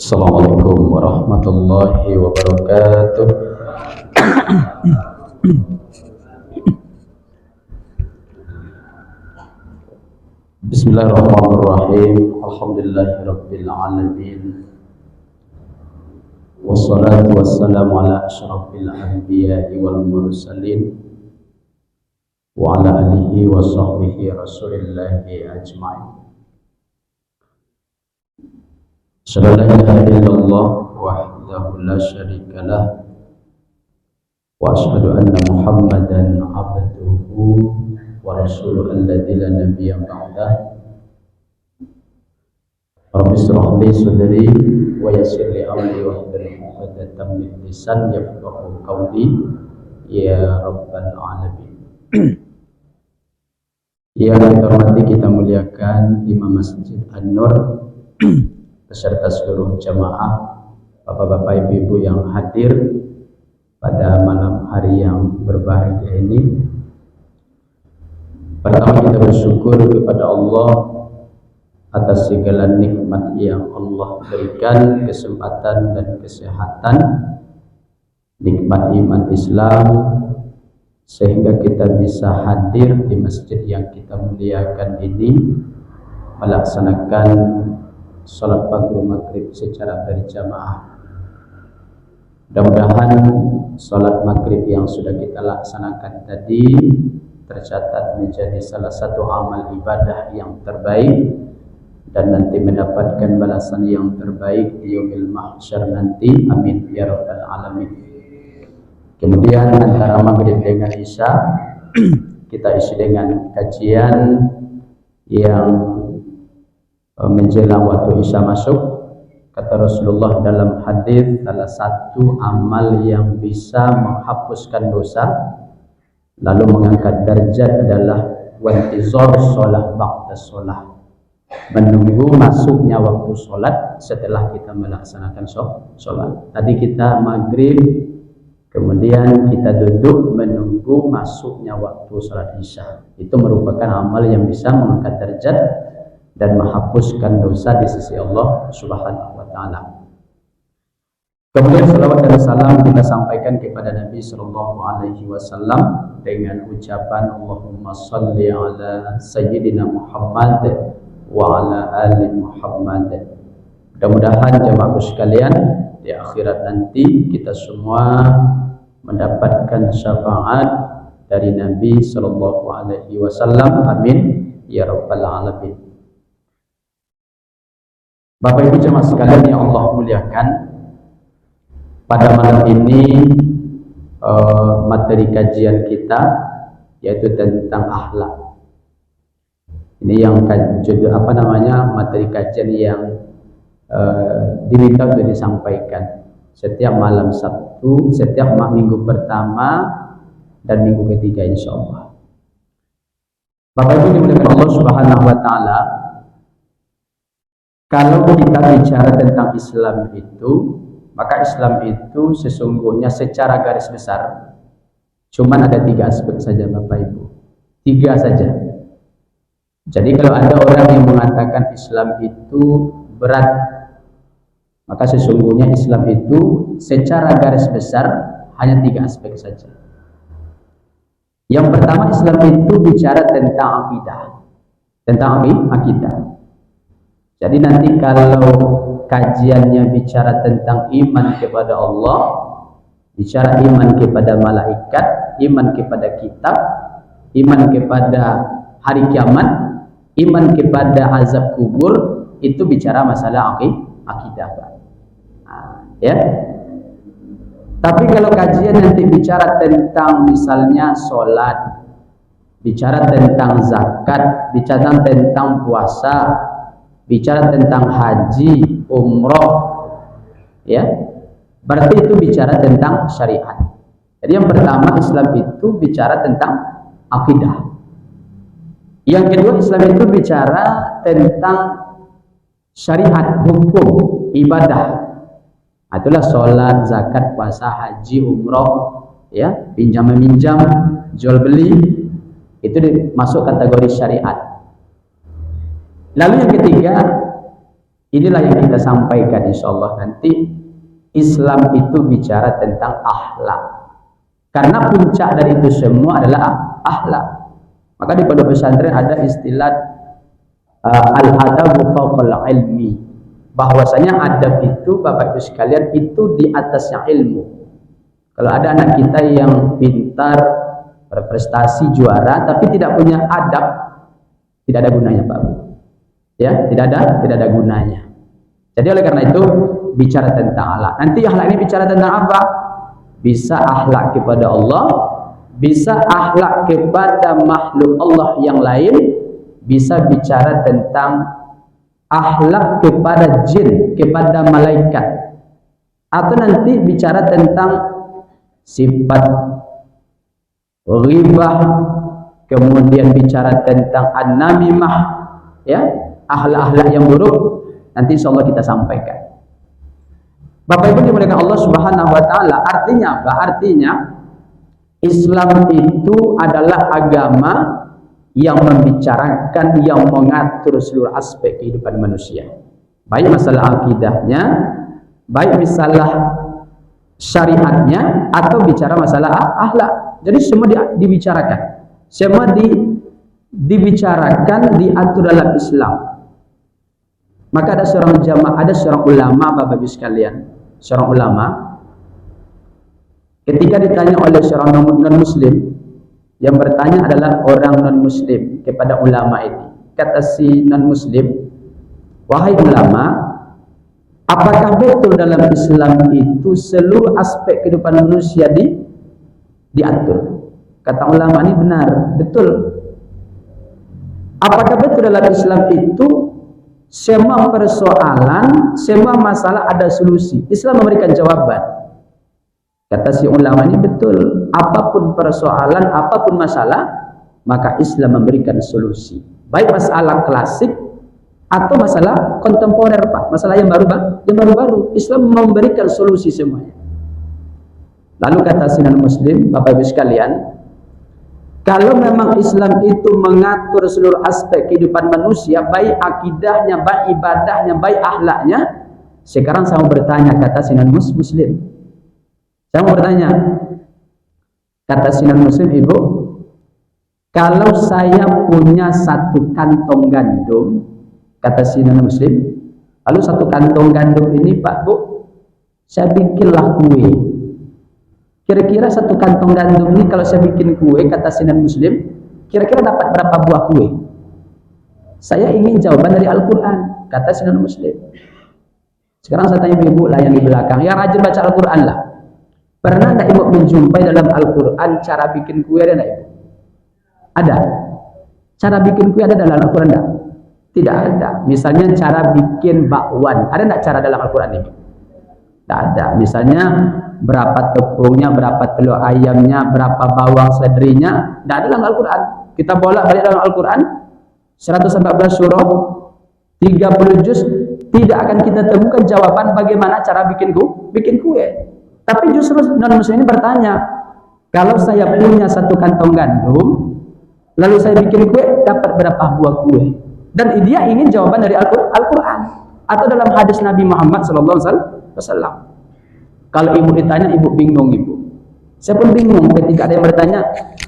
Assalamualaikum warahmatullahi wabarakatuh. Bismillahirrahmanirrahim. Alhamdulillahirabbil alamin. Wassalatu wassalamu ala asyrafil anbiya'i wal mursalin wa ala alihi wa sahbihi rasulillahi ajma'in. Asyhadu an la ilaha illallah wahdahu la syarika lah wa asyhadu anna Muhammadan abduhu wa rasuluhu alladzi la nabiyya ba'dah. Rabbi shrah li sadri wa yassir li amri wahlul 'uqdatam min lisani yafqahu qawli ya rabbal alamin. Yang kita hormati, kita muliakan Imam Masjid An-Nur beserta seluruh jamaah, bapak-bapak, ibu-ibu yang hadir pada malam hari yang berbahagia ini. Pertama, kita bersyukur kepada Allah atas segala nikmat yang Allah berikan, kesempatan dan kesehatan, nikmat iman Islam, sehingga kita bisa hadir di masjid yang kita muliakan ini, melaksanakan sholat pagi maghrib secara berjamaah. Mudah-mudahan sholat maghrib yang sudah kita laksanakan tadi tercatat menjadi salah satu amal ibadah yang terbaik dan nanti mendapatkan balasan yang terbaik di yaumil mahsyar nanti. Amin ya rabbal alamin. Kemudian antara maghrib dengan isya kita isi dengan kajian yang menjelang waktu isya masuk. Kata Rasulullah dalam hadis, salah satu amal yang bisa menghapuskan dosa lalu mengangkat derajat adalah wantizor sholat ba'da sholat, menunggu masuknya waktu sholat setelah kita melaksanakan sholat. Tadi kita maghrib, kemudian kita duduk menunggu masuknya waktu sholat isya. Itu merupakan amal yang bisa mengangkat derajat dan menghapuskan dosa di sisi Allah Subhanahu wa taala. Kemudian salawat dan salam kita sampaikan kepada Nabi sallallahu alaihi wasallam dengan ucapan Allahumma shalli ala sayyidina Muhammad wa ala ali Muhammad. Mudah-mudahan jemaah sekalian di akhirat nanti kita semua mendapatkan syafaat dari Nabi sallallahu alaihi wasallam. Amin ya rabbal alamin. Bapak Ibu jemaah sekalian yang Allah muliakan, pada malam ini materi kajian kita yaitu tentang akhlak. Ini yang judul materi kajian yang diminta untuk disampaikan setiap malam Sabtu, setiap minggu pertama dan minggu ketiga insyaallah. Bapak Ibu dimuliakan Allah Subhanahu wa taala, kalau kita bicara tentang Islam itu, maka Islam itu sesungguhnya secara garis besar cuman ada 3 aspek saja Bapak Ibu. 3 saja. Jadi kalau ada orang yang mengatakan Islam itu berat, maka sesungguhnya Islam itu secara garis besar hanya 3 aspek saja. Yang pertama, Islam itu bicara tentang akidah. Tentang akidah. Jadi nanti kalau kajiannya bicara tentang iman kepada Allah, bicara iman kepada malaikat, iman kepada kitab, iman kepada hari kiamat, iman kepada azab kubur, itu bicara masalah akidah, Pak. Ya. Tapi kalau kajian nanti bicara tentang misalnya sholat, bicara tentang zakat, bicara tentang puasa, bicara tentang haji, umroh, ya, berarti itu bicara tentang syariat. Jadi yang pertama, Islam itu bicara tentang akidah. Yang kedua, Islam itu bicara tentang syariat, hukum, ibadah. Itulah sholat, zakat, puasa, haji, umroh, ya, pinjam meminjam, jual beli, itu masuk kategori syariat. Lalu yang ketiga, inilah yang kita sampaikan insyaallah nanti. Islam itu bicara tentang akhlak. Karena puncak dari itu semua adalah akhlak. Maka di pondok pesantren ada istilah al-adabu fawqal ilmi. Bahwasanya adab itu Bapak Ibu sekalian itu di atasnya ilmu. Kalau ada anak kita yang pintar, berprestasi, juara, tapi tidak punya adab, tidak ada gunanya Pak Bu. Ya, tidak ada gunanya. Jadi oleh karena itu bicara tentang akhlak. Nanti akhlak ini bicara tentang apa? Bisa akhlak kepada Allah, bisa akhlak kepada makhluk Allah yang lain, bisa bicara tentang akhlak kepada jin, kepada malaikat. Atau nanti bicara tentang sifat ghibah, kemudian bicara tentang an-namimah, ya, akhlak-akhlak yang buruk. Nanti insyaallah kita sampaikan. Bapak Ibu dimuliakan Allah Subhanahu wa taala, artinya apa? Artinya Islam itu adalah agama yang membicarakan, yang mengatur seluruh aspek kehidupan manusia. Baik masalah akidahnya, baik masalah syariatnya, atau bicara masalah akhlak. Jadi semua dibicarakan. Semua dibicarakan, diatur dalam Islam. Maka ada seorang jamaah, ada seorang ulama Bapak Ibu sekalian, seorang ulama ketika ditanya oleh seorang non-muslim, yang bertanya adalah orang non-muslim kepada ulama ini. Kata si non-muslim, "Wahai ulama, apakah betul dalam Islam itu seluruh aspek kehidupan manusia diatur?" Kata ulama ini, "Benar, betul." Apakah betul dalam Islam itu semua persoalan, semua masalah ada solusi? Islam memberikan jawaban. Kata si ulama ini, betul. Apapun persoalan, apapun masalah, maka Islam memberikan solusi. Baik masalah klasik atau masalah kontemporer, Pak. Masalah yang baru-baru. Islam memberikan solusi semuanya. Lalu kata si non-muslim, Bapak Ibu sekalian, kalau memang Islam itu mengatur seluruh aspek kehidupan manusia, baik akidahnya, baik ibadahnya, baik akhlaknya, sekarang saya mau bertanya, kata si non-muslim. Saya mau bertanya, kata si non-muslim, Ibu, kalau saya punya satu kantong gandum, kata si non-muslim, lalu satu kantong gandum ini, Pak Bu, saya bikinlah kue. Kira-kira satu kantong gandum ini kalau saya bikin kue, kata si non-muslim, kira-kira dapat berapa buah kue? Saya ingin jawaban dari Al-Quran, kata si non-muslim. Sekarang saya tanya ibu lah yang di belakang, yang rajin baca Al-Quran lah. Pernah tidak ibu menjumpai dalam Al-Quran cara bikin kue, ada tidak ibu? Ada. Cara bikin kue ada dalam Al-Quran tidak? Tidak ada. Misalnya cara bikin bakwan, ada tidak cara dalam Al-Quran ini? Tidak ada. Misalnya berapa tepungnya, berapa telur ayamnya, berapa bawang seledrinya, tidak ada dalam Al-Quran. Kita bolak-balik dalam Al-Quran, 114 surah, 30 juz, tidak akan kita temukan jawaban bagaimana cara bikin kue. Tapi justru non-muslim ini bertanya, kalau saya punya satu kantong gandum, lalu saya bikin kue, dapat berapa buah kue? Dan dia ingin jawaban dari Al-Quran atau dalam hadis Nabi Muhammad SAW. Kalau ibu ditanya, ibu bingung ibu. Saya pun bingung ketika ada yang bertanya,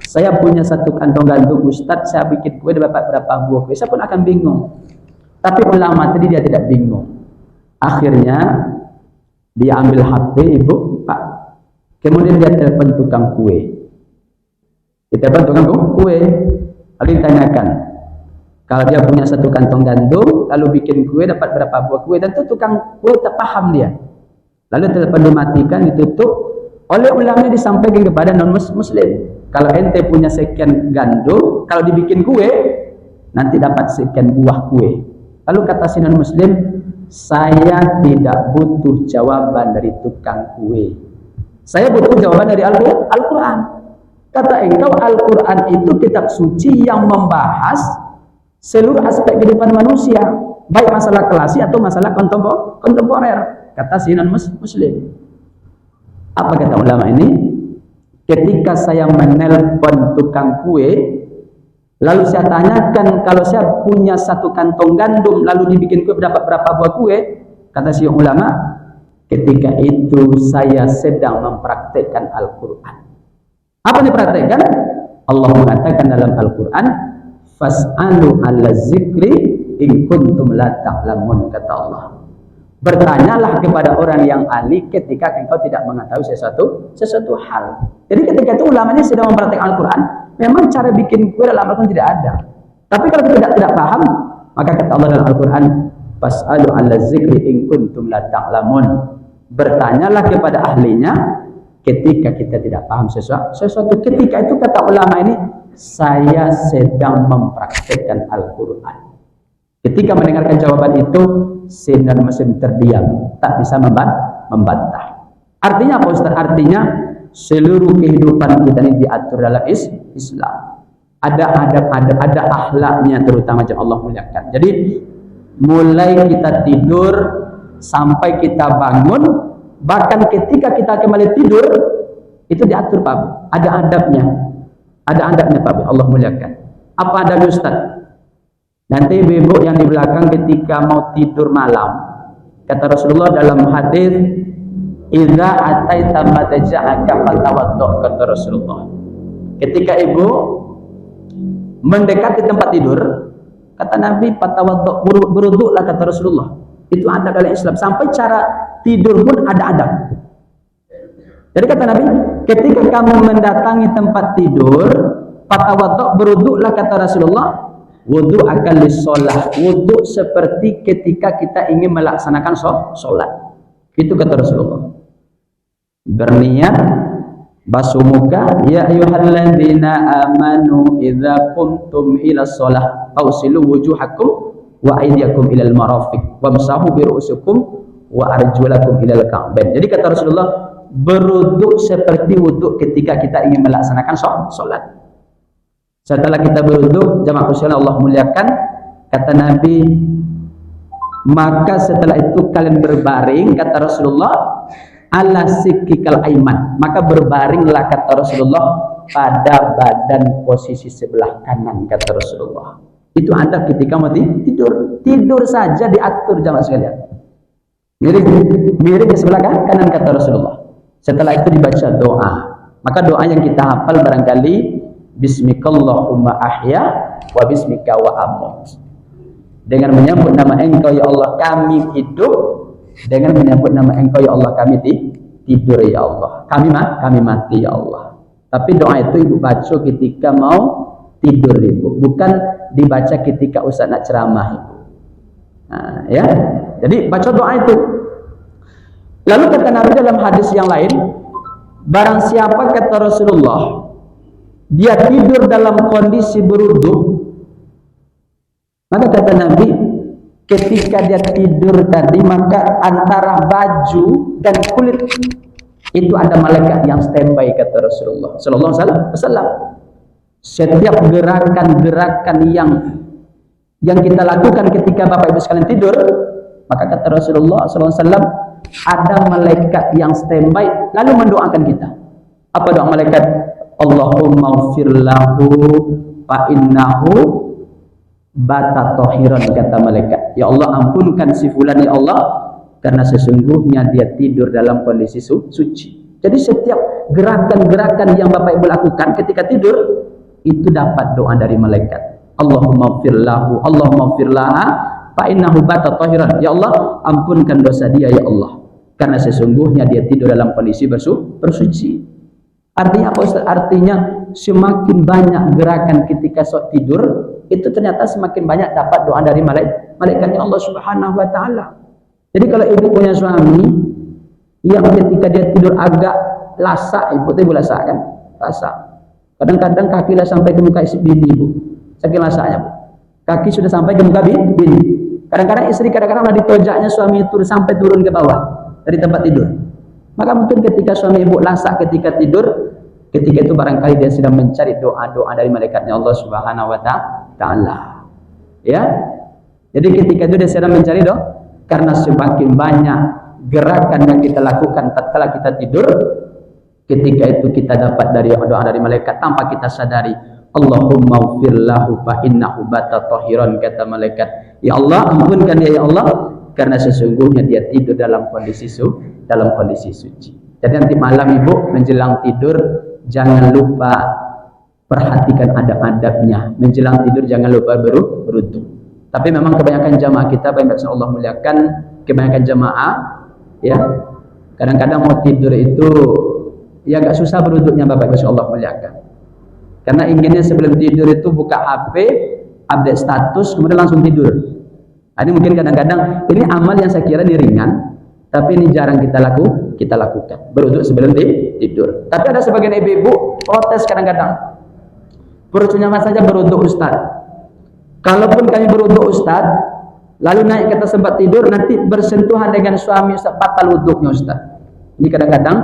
saya punya satu kantong gandum, Ustadz, saya bikin kue dapat berapa buah kue? Saya pun akan bingung. Tapi ulama tadi dia tidak bingung. Akhirnya dia ambil HP ibu, Pak. Kemudian dia telepon tukang kue. Dia telepon tukang kue. Lalu ditanyakan, kalau dia punya satu kantong gandum, lalu bikin kue dapat berapa buah kue? Dan itu tukang kue terpaham dia. Lalu telepon dimatikan, ditutup. Oleh ulama disampaikan kepada non-muslim, kalau ente punya sekian gandum, kalau dibikin kue, nanti dapat sekian buah kue. Lalu kata si non-muslim, saya tidak butuh jawaban dari tukang kue. Saya butuh jawaban dari Al-Quran. Kata engkau, Al-Quran itu kitab suci yang membahas seluruh aspek kehidupan manusia, baik masalah klasik atau masalah kontemporer. Kata si non-muslim. Apa kata ulama ini? Ketika saya menelpon tukang kue, Lalu saya tanyakan, kalau saya punya satu kantong gandum lalu dibikin kue, dapat berapa buah kue? Kata si ulama, ketika itu saya sedang mempraktekkan Al-Quran. Apa dipraktekkan? Allah mengatakan dalam Al-Quran, fas'alu ala zikri in kuntum la ta'lamun, kata Allah. Bertanyalah kepada orang yang ahli ketika engkau tidak mengetahui sesuatu hal. Jadi ketika itu ulamanya sedang mempraktikkan Al-Quran, memang cara bikin kue dalam Al-Quran tidak ada. Tapi kalau kita tidak paham, maka kata Allah dalam Al-Quran, fas'alu ala zikri in kuntum la ta'lamun. Bertanyalah kepada ahlinya ketika kita tidak paham sesuatu. Ketika itu kata ulama ini, saya sedang mempraktikkan Al-Quran. Ketika mendengarkan jawaban itu, Sayyidina Muslim terdiam, tak bisa membantah. Artinya apa Ustaz? Artinya seluruh kehidupan kita ini diatur dalam Islam. Ada adab, ada akhlaknya, terutama yang Allah muliakan. Jadi mulai kita tidur sampai kita bangun, bahkan ketika kita kembali tidur, itu diatur Pak Bu. Ada adabnya. Ada adabnya Pak Bu, Allah muliakan. Apa adabnya Ustaz? Nanti ibu yang di belakang ketika mau tidur malam, kata Rasulullah dalam hadis, idza ataita mataja'aka fatawaddo, kata Rasulullah. Ketika ibu mendekati tempat tidur, kata Nabi, fatawaddo, berwuduklah, kata Rasulullah. Itu adab dalam Islam. Sampai cara tidur pun ada adab. Jadi kata Nabi, ketika kamu mendatangi tempat tidur, fatawaddo, berwuduklah, kata Rasulullah. Wudu akan disolat. Wudu seperti ketika kita ingin melaksanakan sholat. Itu kata Rasulullah. Berniat, basuh muka, ya ayyuhalladzina amanu idza qumtum ila shalah fawsilu wujuhakum wa aydiyakum ilal marafiq wamsahu bi ru'usikum wa arjulakum ilal ka'bain. Jadi kata Rasulullah, berwudu seperti wudu ketika kita ingin melaksanakan sholat. Setelah kita berwudu, jamaah sekalian Allah muliakan, kata Nabi, maka setelah itu kalian berbaring, kata Rasulullah, ala sikikal aiman, maka berbaringlah, kata Rasulullah, pada badan posisi sebelah kanan, kata Rasulullah. Itu adab ketika mau tidur saja diatur, jamaah sekalian. Miring ke sebelah kanan, kata Rasulullah. Setelah itu dibaca doa. Maka doa yang kita hafal barangkali, bismikallahumma ahya wa bismika wa amut. Dengan menyebut nama Engkau ya Allah kami hidup, dengan menyebut nama Engkau ya Allah kami tidur ya Allah. Kami mati ya Allah. Tapi doa itu ibu baca ketika mau tidur ibu, bukan dibaca ketika Ustaz nak ceramah ibu. Nah, ya. Jadi baca doa itu. Lalu kata Nabi dalam hadis yang lain, barang siapa, kata Rasulullah, dia tidur dalam kondisi berwudu, maka kata Nabi, ketika dia tidur tadi, maka antara baju dan kulit itu ada malaikat yang standby, kata Rasulullah sallallahu alaihi wasallam. Setiap gerakan-gerakan yang kita lakukan ketika Bapak Ibu sekalian tidur, maka kata Rasulullah sallallahu alaihi wasallam, ada malaikat yang standby lalu mendoakan kita. Apa doa malaikat? Allahumma ghfir lahu fa innahu bata tahiran, kata malaikat. Ya Allah, ampunkan si fulan ya Allah, karena sesungguhnya dia tidur dalam kondisi suci. Jadi setiap gerakan-gerakan yang Bapak Ibu lakukan ketika tidur itu dapat doa dari malaikat. Allahumma ghfir lahu, Allahumma ghfir laha fa innahu bata tahiran. Ya Allah, ampunkan dosa dia ya Allah, karena sesungguhnya dia tidur dalam kondisi bersuci. Artinya apa Ustaz? Artinya semakin banyak gerakan ketika tidur, itu ternyata semakin banyak dapat doa dari malaikatnya Allah Subhanahu wa taala. Jadi kalau ibu punya suami yang ketika dia tidur agak lasak, ibu lasak kan? Lasak. Kadang-kadang kaki lah sampai ke muka bini ibu. Saking lasaknya bu. Kaki sudah sampai ke muka bini. Kadang-kadang istri kadang-kadang ditojaknya suami itu sampai turun ke bawah dari tempat tidur. Maka mungkin ketika suami ibu lasak ketika tidur, ketika itu barangkali dia sedang mencari doa-doa dari malaikatnya Allah Subhanahu wa taala. Ya. Jadi ketika itu dia sedang mencari doa, karena semakin banyak gerakan yang kita lakukan tatkala kita tidur, ketika itu kita dapat dari doa dari malaikat tanpa kita sadari. Allahumma ighfir lahu fa innahu bata tahiran, kata malaikat. Ya Allah, ampunkan dia ya Allah, karena sesungguhnya dia tidur dalam kondisi suci. Jadi nanti malam ibu menjelang tidur jangan lupa perhatikan adab-adabnya. Menjelang tidur jangan lupa berwudu. Tapi memang kebanyakan jamaah kita, baik Allah muliakan, kebanyakan jamaah ya kadang-kadang mau tidur itu ya agak susah berwudunya, Bapak Ibu Allah muliakan. Karena inginnya sebelum tidur itu buka HP, update status, kemudian langsung tidur. Nah, ini mungkin kadang-kadang ini amal yang saya kira ini ringan, tapi ini jarang kita lakukan. Berwudu sebelum tidur. Tapi ada sebagian ibu-ibu protes kadang-kadang. Percuma saja berwudu Ustaz. Kalaupun kami berwudu Ustaz, lalu naik ke atas tempat tidur, nanti bersentuhan dengan suami Ustaz, batal wudunya Ustaz. Ini kadang-kadang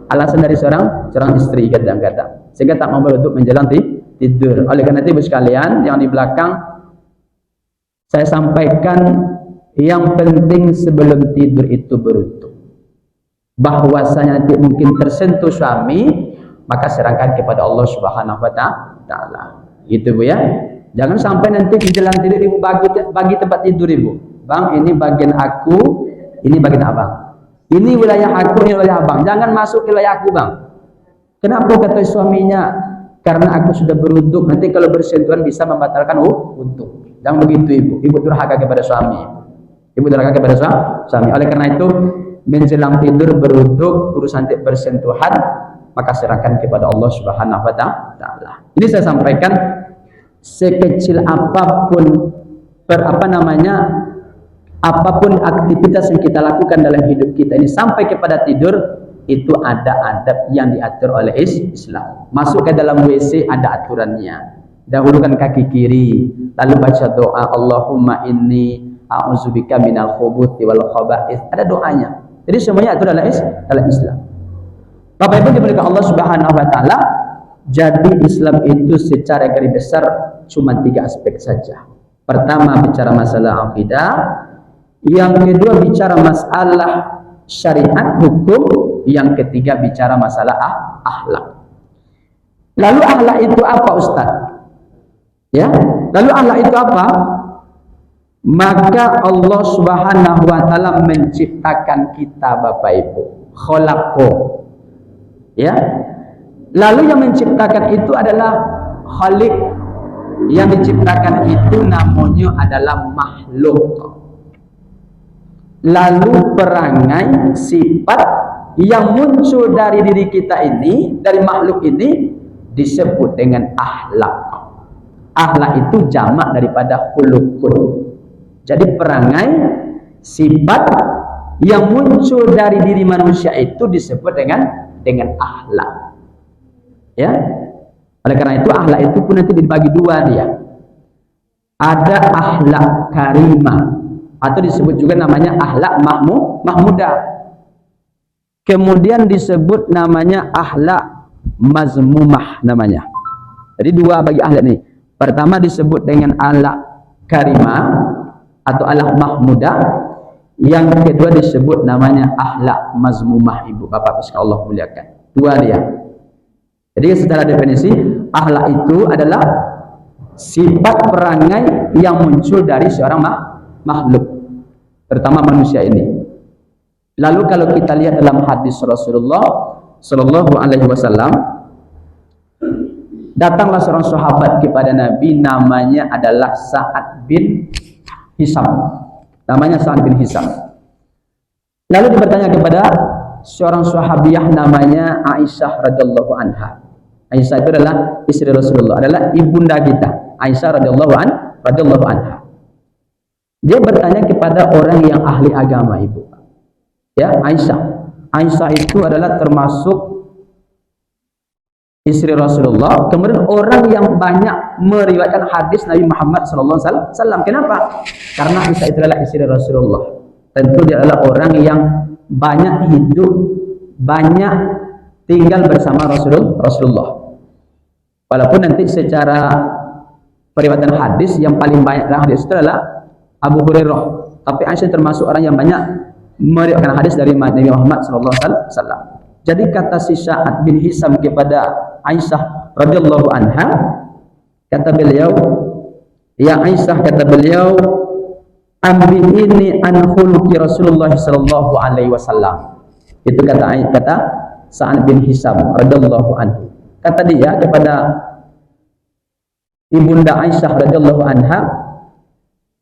alasan dari seorang istri kadang-kadang, sehingga tak mau berwudu menjelang tidur. Oleh karena itu ibu sekalian yang di belakang, saya sampaikan yang penting sebelum tidur itu berwudu. Bahwasanya nanti mungkin tersentuh suami, maka serahkan kepada Allah Subhanahu wa taala. Gitu Bu ya. Jangan sampai nanti menjelang tidur ibu bagi tempat tidur ibu. Bang, ini bagian aku, ini bagian abang. Ini wilayah aku, ini wilayah abang. Jangan masuk ke wilayah aku, Bang. Kenapa kata suaminya? Karena aku sudah berwudu, nanti kalau bersentuhan bisa membatalkan wudu. Jangan begitu ibu. Ibu durhaka kepada suami. Ibu durhaka kepada suami. Oleh karena itu menjelang tidur berwudu, urusan bersentuhan, maka serahkan kepada Allah Subhanahu wa taala. Ini saya sampaikan, sekecil apapun apapun aktivitas yang kita lakukan dalam hidup kita ini sampai kepada tidur, itu ada adab yang diatur oleh Islam. Masuk ke dalam WC ada aturannya. Dahulukan kaki kiri, lalu baca doa Allahumma inni a'udzubika minal khubuthi wal khaba'ith. Ada doanya. Jadi semuanya itu dalam Islam. Bapak Ibu dimuliakan Allah Subhanahu wa taala. Jadi Islam itu secara garis besar cuma 3 aspek saja. Pertama bicara masalah akidah, yang kedua bicara masalah syariat hukum, yang ketiga bicara masalah akhlak. Lalu akhlak itu apa Ustaz? Ya, lalu akhlak itu apa? Maka Allah Subhanahu wa taala menciptakan kita Bapak Ibu. Khalaqo. Ya. Lalu yang menciptakan itu adalah Khaliq. Yang diciptakan itu namanya adalah makhluk. Lalu perangai, sifat yang muncul dari diri kita ini, dari makhluk ini, disebut dengan akhlak. Akhlak itu jamak daripada khuluqun. Jadi perangai, sifat yang muncul dari diri manusia itu disebut dengan akhlak. Ya. Oleh karena itu akhlak itu pun nanti dibagi 2 dia. Ada akhlak karimah atau disebut juga namanya akhlak mahmudah. Kemudian disebut namanya akhlak mazmumah namanya. Jadi 2 bagi akhlak ini. Pertama disebut dengan akhlak karimah atau akhlak mahmudah. Yang kedua disebut namanya akhlak mazmumah ibu bapak sekalian Allah muliakan. 2 dia. Jadi secara definisi akhlak itu adalah sifat perangai yang muncul dari seorang makhluk, terutama manusia ini. Lalu kalau kita lihat dalam hadis Rasulullah Sallallahu Alaihi Wasallam, datanglah seorang sahabat kepada Nabi, namanya adalah Sa'ad bin Hisam. Namanya Sa'ad bin Hisam. Lalu bertanya kepada seorang sahabiah namanya Aisyah radhiyallahu anha. Aisyah itu adalah istri Rasulullah, adalah ibunda kita, Aisyah radhiyallahu anha. Dia bertanya kepada orang yang ahli agama ibu. Ya, Aisyah. Aisyah itu adalah termasuk istri Rasulullah, kemudian orang yang banyak meriwayatkan hadis Nabi Muhammad SAW. Kenapa? Karena Aisyah itu adalah istri Rasulullah. Tentu dia adalah orang yang banyak hidup, banyak tinggal bersama Rasulullah. Walaupun nanti secara periwayatan hadis yang paling banyak dalam hadis itu adalah Abu Hurairah, tapi Aisyah termasuk orang yang banyak meriwayatkan hadis dari Nabi Muhammad SAW. Jadi kata si Sa'ad bin Hisam kepada Aisyah radhiyallahu anha, Kata beliau, ya Aisyah, kata beliau, ambihini an khuluqi Rasulullah sallallahu alaihi wasallam. Itu kata Sa'ad bin Hisam radhiyallahu anhu. Kata dia kepada Ibunda Aisyah radhiyallahu anha,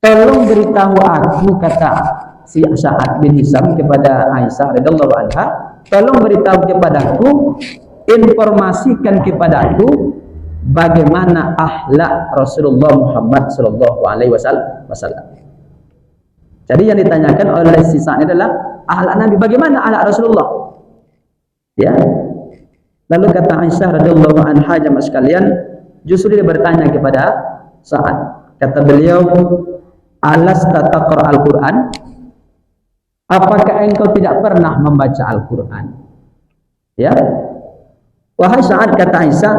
tolong beritahu aku, kata si Sa'ad bin Hisam kepada Aisyah radhiyallahu anha, tolong beritahu kepadaku, informasikan kepadaku bagaimana akhlak Rasulullah Muhammad sallallahu alaihi wasallam. Jadi yang ditanyakan oleh si Sa'ad adalah akhlak Nabi, bagaimana akhlak Rasulullah? Ya. Lalu kata Aisyah radhiyallahu anha, jemaah sekalian, justru dia bertanya kepada Sa'ad. Kata beliau, alasta taqra al-Qur'an? Apakah engkau tidak pernah membaca Al-Qur'an? Ya. Wahai Sa'ad, kata Aisyah,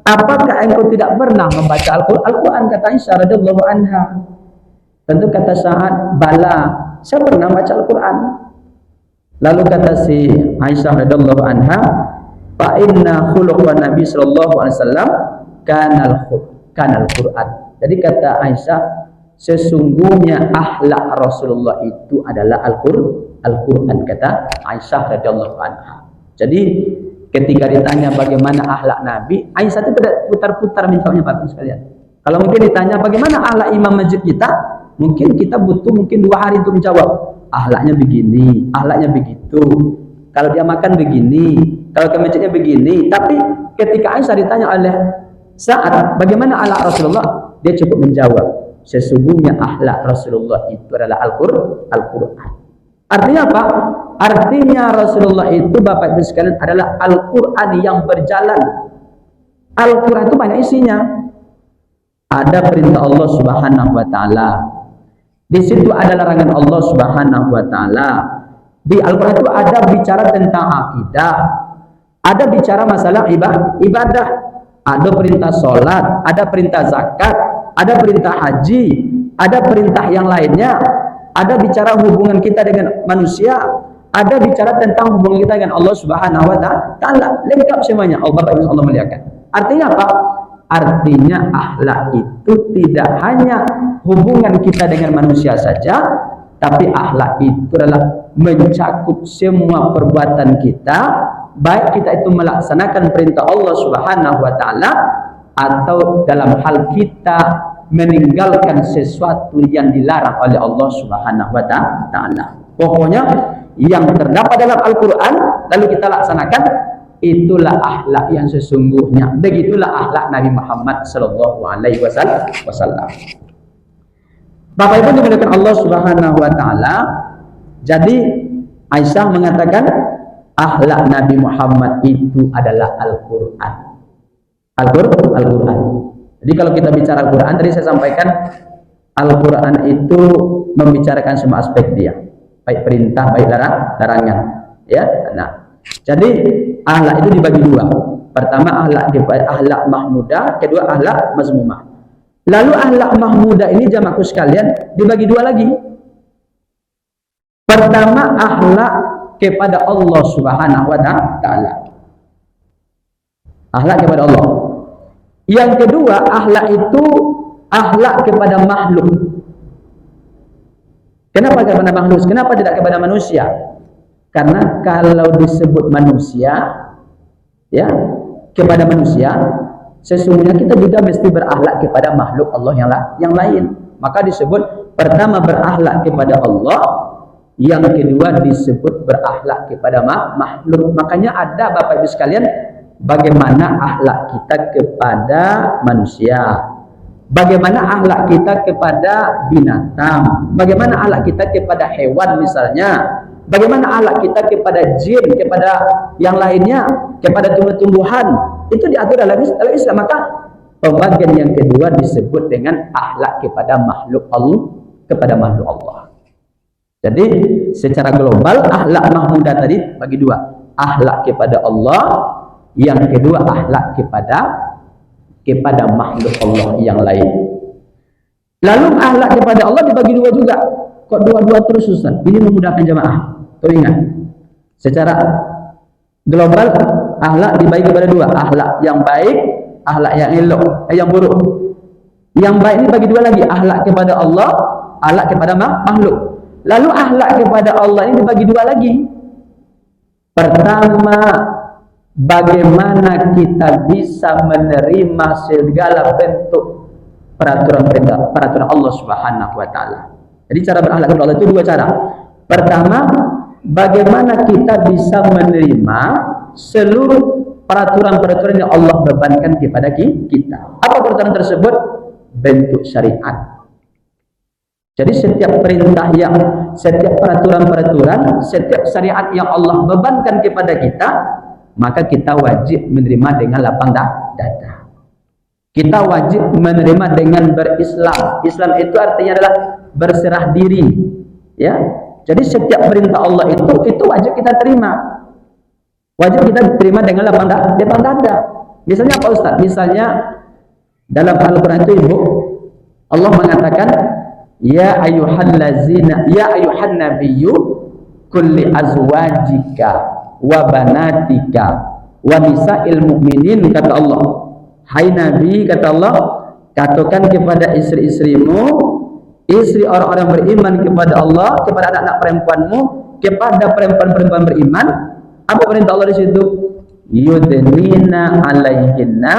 apakah engkau tidak pernah membaca Al-Qur'an? Kata Aisyah radhiyallahu anha. Tentu kata Sa'ad, bala, saya pernah baca Al-Quran. Lalu kata si Aisyah radhiyallahu anha, fa inna khuluqan Nabi sallallahu alaihi wasallam kanal Quran. Jadi kata Aisyah, sesungguhnya akhlak Rasulullah itu adalah Al-Quran, kata Aisyah radhiyallahu anha. Jadi ketika ditanya bagaimana akhlak Nabi, Aisyah itu tidak putar-putar menjawabnya, Bapak sekalian. Kalau mungkin ditanya bagaimana akhlak imam masjid kita, mungkin kita butuh 2 hari untuk menjawab. Akhlaknya begini, akhlaknya begitu. Kalau dia makan begini, kalau ke masjidnya begini. Tapi ketika Aisyah ditanya oleh Sa'ad, bagaimana akhlak Rasulullah? Dia cukup menjawab, sesungguhnya akhlak Rasulullah itu adalah Al-Quran. Artinya apa? Artinya Rasulullah itu, Bapak Ibu sekalian, adalah Al-Quran yang berjalan. Al-Quran itu banyak isinya. Ada perintah Allah Subhanahu wa taala. Di situ ada larangan Allah Subhanahu wa taala. Di Al-Qur'an itu ada bicara tentang akidah. Ada bicara masalah ibadah. Ada perintah salat, ada perintah zakat, ada perintah haji, ada perintah yang lainnya. Ada bicara hubungan kita dengan manusia, ada bicara tentang hubungan kita dengan Allah Subhanahu wa taala. Lengkap semuanya. Allah muliakan. Artinya apa? Artinya akhlak itu tidak hanya hubungan kita dengan manusia saja, tapi akhlak itu adalah mencakup semua perbuatan kita, baik kita itu melaksanakan perintah Allah Subhanahu wa taala atau dalam hal kita meninggalkan sesuatu yang dilarang oleh Allah Subhanahu wa taala. Pokoknya yang terdapat dalam Al-Qur'an lalu kita laksanakan, itulah akhlak yang sesungguhnya. Begitulah akhlak Nabi Muhammad sallallahu alaihi wasallam. Bapak Ibu dimuliakan Allah Subhanahu wa taala. Jadi Aisyah mengatakan akhlak Nabi Muhammad itu adalah Al-Qur'an. Al-Qur'an. Jadi kalau kita bicara Al-Qur'an, tadi saya sampaikan Al-Qur'an itu membicarakan semua aspek dia, baik perintah, baik larangan. Ya. Nah, jadi akhlak itu dibagi 2. Pertama akhlak mahmudah, kedua akhlak mazmumah. Lalu akhlak mahmudah ini jamaahku sekalian dibagi 2 lagi. Pertama akhlak kepada Allah Subhanahu wa taala. Akhlak kepada Allah. Yang kedua akhlak itu akhlak kepada makhluk. Kenapa kepada makhluk? Kenapa tidak kepada manusia? Karena kalau disebut manusia, ya, kepada manusia, sesungguhnya kita juga mesti berakhlak kepada makhluk Allah yang lain. Maka disebut pertama berakhlak kepada Allah, yang kedua disebut berakhlak kepada makhluk. Makanya ada Bapak Ibu sekalian, bagaimana akhlak kita kepada manusia, bagaimana akhlak kita kepada binatang, bagaimana akhlak kita kepada hewan misalnya, bagaimana akhlak kita kepada jin, kepada yang lainnya, kepada tumbuh-tumbuhan, itu diatur dalam Islam. Maka pembagian yang kedua disebut dengan akhlak kepada makhluk Allah, Jadi secara global akhlak mahmudah tadi bagi 2, akhlak kepada Allah, yang kedua akhlak kepada makhluk Allah yang lain. Lalu akhlak kepada Allah dibagi 2 juga. Kok 2 terus Ustaz? Ini memudahkan jemaah. Tuh ingat, secara global akhlak dibagi kepada 2, akhlak yang baik, akhlak yang elok, yang buruk. Yang baik ini bagi dua lagi, akhlak kepada Allah, akhlak kepada makhluk. Lalu akhlak kepada Allah ini dibagi dua lagi. Pertama, bagaimana kita bisa menerima segala bentuk peraturan Allah Subhanahu wa taala. Jadi cara berakhlak kepada Allah itu dua cara. Pertama, bagaimana kita bisa menerima seluruh peraturan-peraturan yang Allah bebankan kepada kita. Apa peraturan tersebut? Bentuk syariat. Jadi setiap perintah setiap peraturan-peraturan, setiap syariat yang Allah bebankan kepada kita, maka kita wajib menerima dengan lapang dada. Kita wajib menerima dengan berislam. Islam itu artinya adalah berserah diri. Ya. Jadi setiap perintah Allah itu wajib kita terima. Wajib kita terima dengan lapang dada. Misalnya apa Ustaz? Misalnya dalam Al-Quran itu Ibu, Allah mengatakan, Ya ayuhan nabiyyu kulli azwajika wa banatika wa nisa'il mu'minin, kata Allah. Hai Nabi, kata Allah, katakan kepada istri-istrimu, istri orang-orang beriman kepada Allah, kepada anak-anak perempuanmu, kepada perempuan-perempuan beriman. Apa perintah Allah di situ? Yudnina alaihinna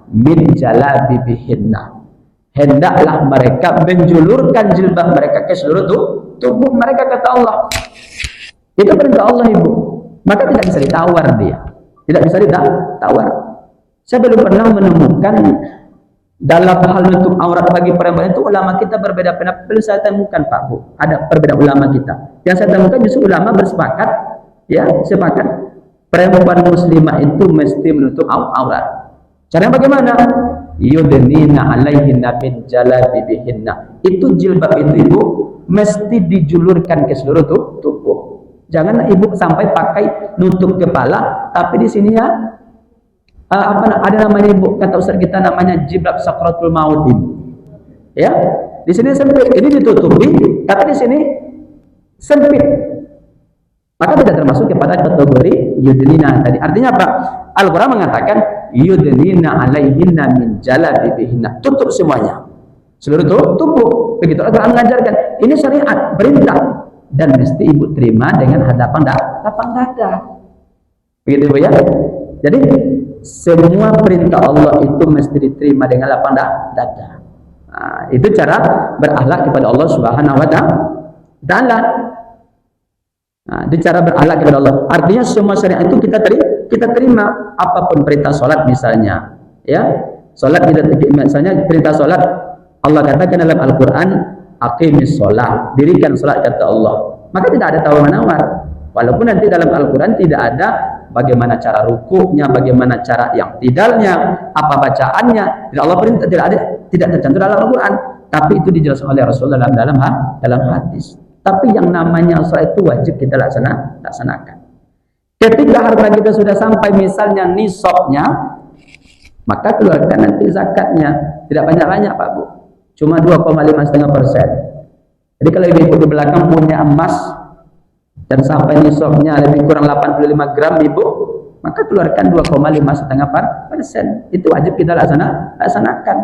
min jalabibihinna. Hendaklah mereka menjulurkan jilbab mereka ke seluruh tubuh mereka, kata Allah. Itu perintah Allah, Ibu. Maka tidak bisa ditawar dia. Tidak bisa ditawar. Saya belum pernah menemukan dalam hal nutup aurat bagi perempuan itu ulama kita berbeda pendapat. Belum saya temukan, Pak Bu. Ada perbedaan ulama kita. Yang saya temukan justru ulama bersepakat, sepakat perempuan muslimah itu mesti menutup aurat. Caranya bagaimana? Yudnina alaihinna min jalabibihinna. Itu jilbab itu Ibu mesti dijulurkan ke seluruh tubuh. Jangan Ibu sampai pakai nutup kepala, tapi di sini ada namanya Ibu, kata Ustaz kita namanya jilbab sakratul maut Ibu. Ya, di sini sempit, ini ditutupi, tapi di sini sempit. Maka tidak termasuk kepada kategori yudnina tadi. Artinya apa? Al-Quran mengatakan yudnina alaihinna min jalabibihinna. Tutup semuanya, seluruh tubuh. Begitu Al-Quran mengajarkan. Ini syariat, perintah, dan mesti Ibu terima dengan lapang dada. Begitu Bu ya. Jadi semua perintah Allah itu mesti diterima dengan lapang dada. Nah, itu cara berakhlak kepada Allah Subhanahu wa taala. Nah, itu cara berakhlak kepada Allah. Artinya semua syariat itu kita terima. Apapun perintah sholat misalnya, ya, sholat kita misalnya perintah sholat, Allah katakan dalam Al-Quran, aqimis sholat, dirikan sholat, kata Allah. Maka tidak ada tawar-menawar. Walaupun nanti dalam Al-Quran tidak ada bagaimana cara rukuknya, bagaimana cara yang tidalnya, apa bacaannya. Allah perintah tidak tercantum dalam Al-Quran, tapi itu dijelaskan oleh Rasulullah dalam hadis. Tapi yang namanya sholat itu wajib kita laksanakan. Ketika harta kita sudah sampai misalnya nisabnya, maka keluarkan nanti zakatnya. Tidak banyak-banyak Pak Bu, cuma 2,5%. Jadi kalau Ibu di belakang punya emas dan sampai nisabnya lebih kurang 85 gram Ibu, maka keluarkan 2,5%. Itu wajib kita laksanakan.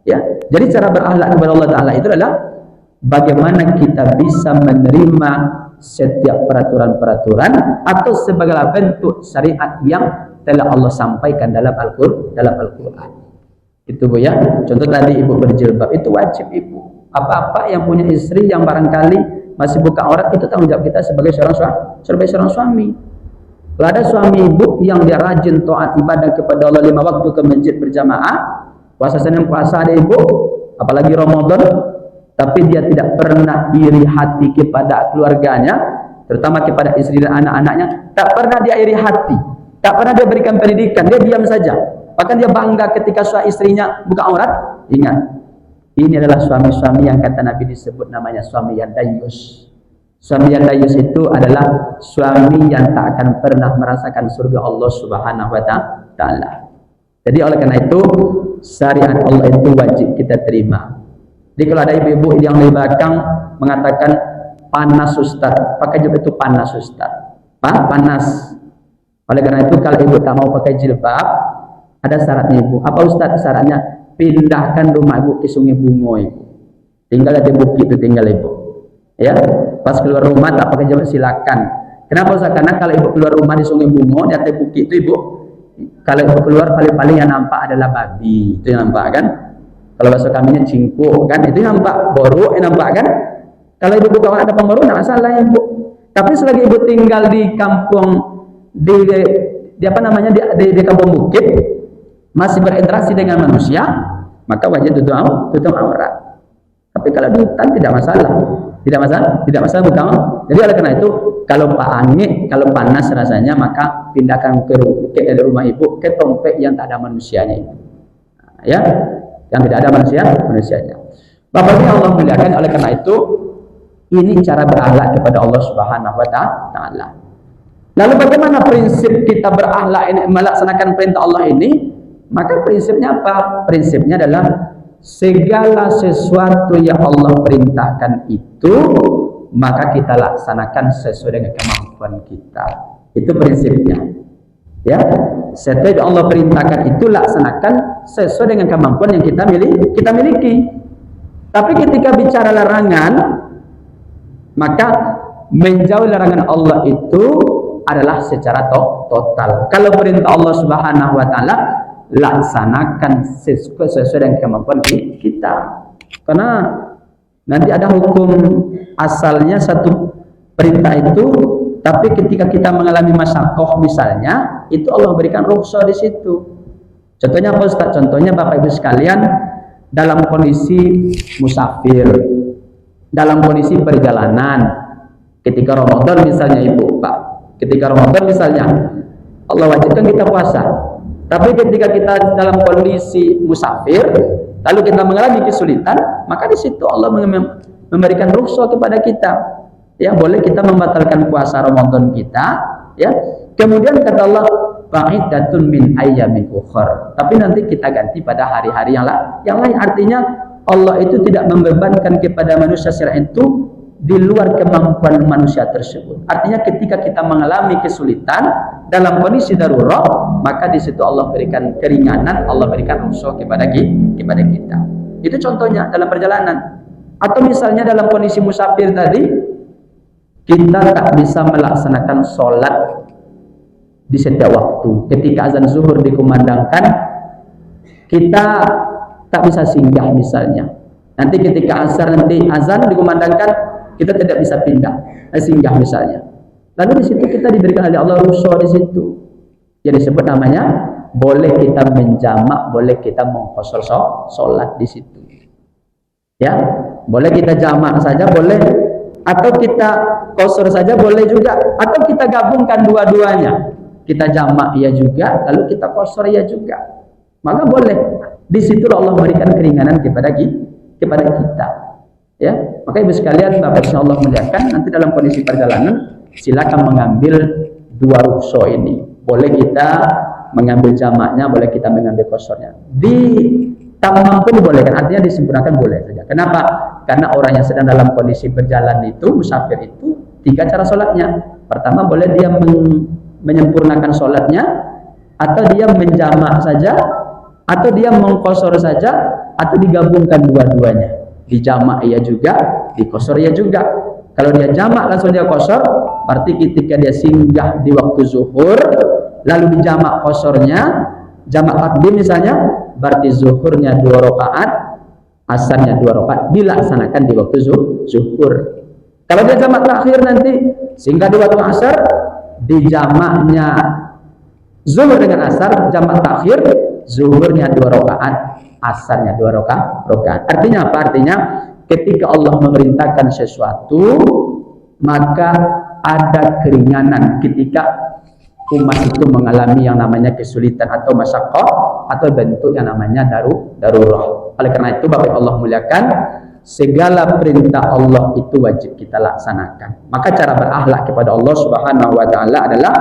Ya. Jadi cara berakhlak kepada Allah Taala itu adalah bagaimana kita bisa menerima setiap peraturan-peraturan atau sebagai bentuk syariat yang telah Allah sampaikan dalam Al-Quran. Itu Bu ya. Contoh tadi Ibu berjilbab, itu wajib Ibu. Apa-apa yang punya istri yang barangkali masih buka aurat, itu tanggung jawab kita sebagai seorang suami. Kalau ada suami Ibu yang dia rajin taat ibadah kepada Allah 5 waktu ke masjid berjamaah, puasa Senin puasa ada Ibu, apalagi Ramadan, tapi dia tidak pernah iri hati kepada keluarganya, terutama kepada istri dan anak-anaknya, tak pernah dia iri hati, tak pernah dia berikan pendidikan, dia diam saja. Bahkan dia bangga ketika istrinya buka aurat. Ingat, ini adalah suami-suami yang kata Nabi disebut namanya suami yang dayus. Suami yang dayus itu adalah suami yang tak akan pernah merasakan surga Allah Subhanahu wa taala. Jadi oleh karena itu syariat Allah itu wajib kita terima. Jadi kalau ada ibu-ibu yang di belakang mengatakan panas Ustaz, pakai jilbab itu panas Ustaz. Panas. Oleh karena itu kalau ibu tak mau pakai jilbab, ada syaratnya Ibu. Apa Ustaz syaratnya? pindahkan rumah ibu ke Sungai Bungo ibu. Tinggal di bukit itu tinggal ibu. Ya, pas keluar rumah tak pakai jawab silakan. Kenapa Ustaz? Karena kalau ibu keluar rumah di Sungai Bungo di atas bukit itu ibu, kalau ibu keluar paling-paling yang nampak adalah babi, itu yang nampak kan? Kalau bahasa kaminya cingkuk kan, itu yang nampak, borok yang nampak kan? Kalau ibu buka ada pemborok tidak masalah ibu. Tapi selagi ibu tinggal di kampung di apa namanya di kampung bukit masih berinteraksi dengan manusia, maka wajib tutup aurat. Tapi kalau di hutan tidak masalah, tidak masalah bukan. Jadi oleh karena itu kalau kalau panas rasanya maka pindahkan ke rumah ibu ke tempat yang tak ada manusianya itu, ya, yang tidak ada manusianya. Bapaknya Allah muliakan, oleh karena itu ini cara berakhlak kepada Allah Subhanahu wa taala. Lalu bagaimana prinsip kita berakhlak ini, melaksanakan perintah Allah ini? Maka prinsipnya apa? Prinsipnya adalah segala sesuatu yang Allah perintahkan itu maka kita laksanakan sesuai dengan kemampuan kita. Itu prinsipnya. Ya, setiap yang Allah perintahkan itu laksanakan sesuai dengan kemampuan yang kita miliki. Tapi ketika bicara larangan, maka menjauhi larangan Allah itu adalah secara total. Kalau perintah Allah Subhanahu wa taala laksanakan sesuai dengan kemampuan kita. Karena nanti ada hukum asalnya satu perintah itu, tapi ketika kita mengalami masyakoh misalnya, itu Allah berikan rukhsah di situ. Contohnya apa Ustaz? Contohnya Bapak Ibu sekalian dalam kondisi musafir, dalam kondisi perjalanan, ketika Ramadan misalnya ibu Pak, ketika Ramadan misalnya Allah wajibkan kita puasa, tapi ketika kita dalam kondisi musafir lalu kita mengalami kesulitan, maka di situ Allah memberikan rukhsah kepada kita, ya, boleh kita membatalkan puasa Ramadan kita, ya. Kemudian kata Allah fa'idatun min ayyamin ukhar, tapi nanti kita ganti pada hari-hari yang lain. Artinya Allah itu tidak membebankan kepada manusia secara itu di luar kemampuan manusia tersebut. Artinya ketika kita mengalami kesulitan dalam kondisi darurat, maka di situ Allah berikan keringanan, Allah berikan rukhsah kepada kita. Itu contohnya dalam perjalanan. Atau misalnya dalam kondisi musafir tadi, kita tak bisa melaksanakan sholat di setiap waktu. Ketika azan zuhur dikumandangkan, kita tak bisa singgah misalnya. Nanti ketika asar nanti azan dikumandangkan, kita tidak bisa singgah misalnya. Lalu di situ kita diberikan oleh Allah rukhsah di situ. Yang disebut namanya boleh kita menjamak, boleh kita mengqashar sholat di situ. Ya, boleh kita jamak saja boleh, atau kita qashar saja boleh juga, atau kita gabungkan dua-duanya. Kita jamak ya juga, lalu kita qashar ya juga. Maka boleh. Di situ Allah memberikan keringanan kepada kita. Ya, maka ibu sekalian, Bapak insyaallah muliakan, nanti dalam kondisi perjalanan silakan mengambil dua rukhsah ini. Boleh kita mengambil jamaknya, boleh kita mengambil qasharnya. Di tamam pun boleh kan, artinya disempurnakan boleh saja. Kenapa? Karena orang yang sedang dalam kondisi berjalan itu, musafir itu, 3 cara sholatnya. Pertama, boleh dia menyempurnakan sholatnya, atau dia menjamak saja, atau dia mengqashar saja, atau digabungkan dua-duanya. Dijamak ia juga, diqashar ia juga. Kalau dia jamak langsung dia qashar, berarti ketika dia singgah di waktu zuhur lalu dijamak qasharnya, jamak takdim misalnya, berarti zuhurnya 2 rakaat, asarnya 2 rakaat dilaksanakan di waktu zuhur. Kalau dia jamak takhir nanti sehingga di waktu asar, dijamaknya zuhur dengan asar, jamak takhir, zuhurnya 2 rakaat, asarnya 2 rakaat. Artinya apa? Artinya ketika Allah memerintahkan sesuatu, maka ada keringanan ketika umat itu mengalami yang namanya kesulitan atau masyaqqah, atau bentuk yang namanya darurah. Oleh karena itu Bapak Allah muliakan, segala perintah Allah itu wajib kita laksanakan. Maka cara berakhlak kepada Allah Subhanahu wa taala adalah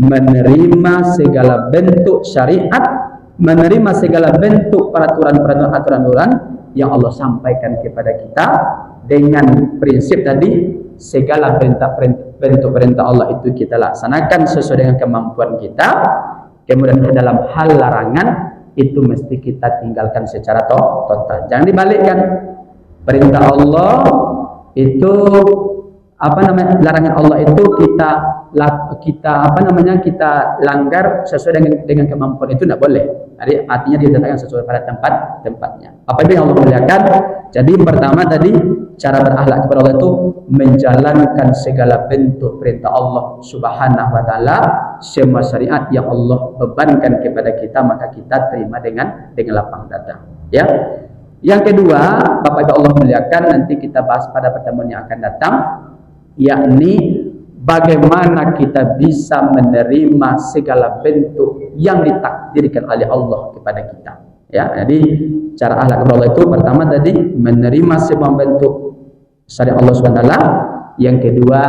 menerima segala bentuk syariat, menerima segala bentuk peraturan-aturan yang Allah sampaikan kepada kita, dengan prinsip tadi segala bentuk perintah Allah itu kita laksanakan sesuai dengan kemampuan kita. Kemudian dalam hal larangan itu mesti kita tinggalkan secara total. Jangan dibalikkan. Perintah Allah itu larangan Allah itu kita langgar sesuai dengan kemampuan, itu tidak boleh. Jadi artinya dia letakkan sesuai pada tempatnya. Apa yang Allah muliakan? Jadi pertama tadi, cara berakhlak kepada Allah itu menjalankan segala bentuk perintah Allah Subhanahu wa taala, semua syariat yang Allah bebankan kepada kita maka kita terima dengan lapang dada. Ya. Yang kedua, Bapak Ibu Allah muliakan, nanti kita bahas pada pertemuan yang akan datang, yakni bagaimana kita bisa menerima segala bentuk yang ditakdirkan oleh Allah kepada kita. Ya, jadi cara akhlak kepada Allah itu pertama tadi menerima semua bentuk syariat Allah SWT. Yang kedua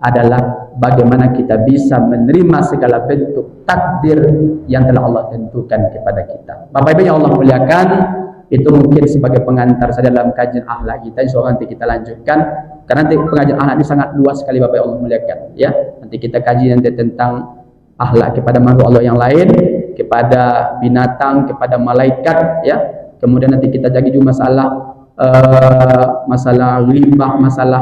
adalah bagaimana kita bisa menerima segala bentuk takdir yang telah Allah tentukan kepada kita. Bapak Ibu yang Allah muliakan, itu mungkin sebagai pengantar saja dalam kajian akhlak kita. Insyaallah nanti kita lanjutkan, karena nanti pengajian akhlak ini sangat luas sekali Bapak Allah muliakan. Ya, nanti kita kaji nanti tentang akhlak kepada makhluk Allah yang lain, kepada binatang, kepada malaikat. Ya, kemudian nanti kita jaga juga masalah ghibah, masalah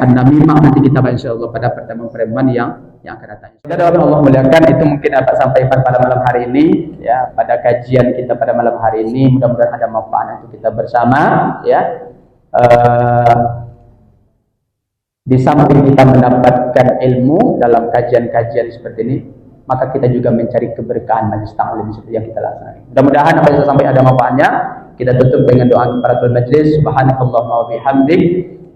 an-namimah, nanti kita bahas insyaallah pada pertemuan-pertemuan yang akan datang. Saudara Allah muliakan, itu mungkin dapat sampaikan pada malam hari ini, ya, pada kajian kita pada malam hari ini. Mudah-mudahan ada manfaat untuk kita bersama, ya. Di samping kita mendapatkan ilmu dalam kajian-kajian seperti ini, maka kita juga mencari keberkahan majelis taklim seperti yang kita laksanakan. Mudah-mudahan apa yang sampai ada manfaatnya. Kita tutup dengan doa kifaratul majlis. Subhanakallahumma wa bihamdik,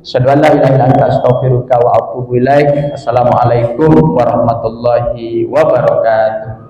asyhadu an la ilaha illa anta, astaghfiruka wa atubu ilaik. Assalamualaikum warahmatullahi wabarakatuh.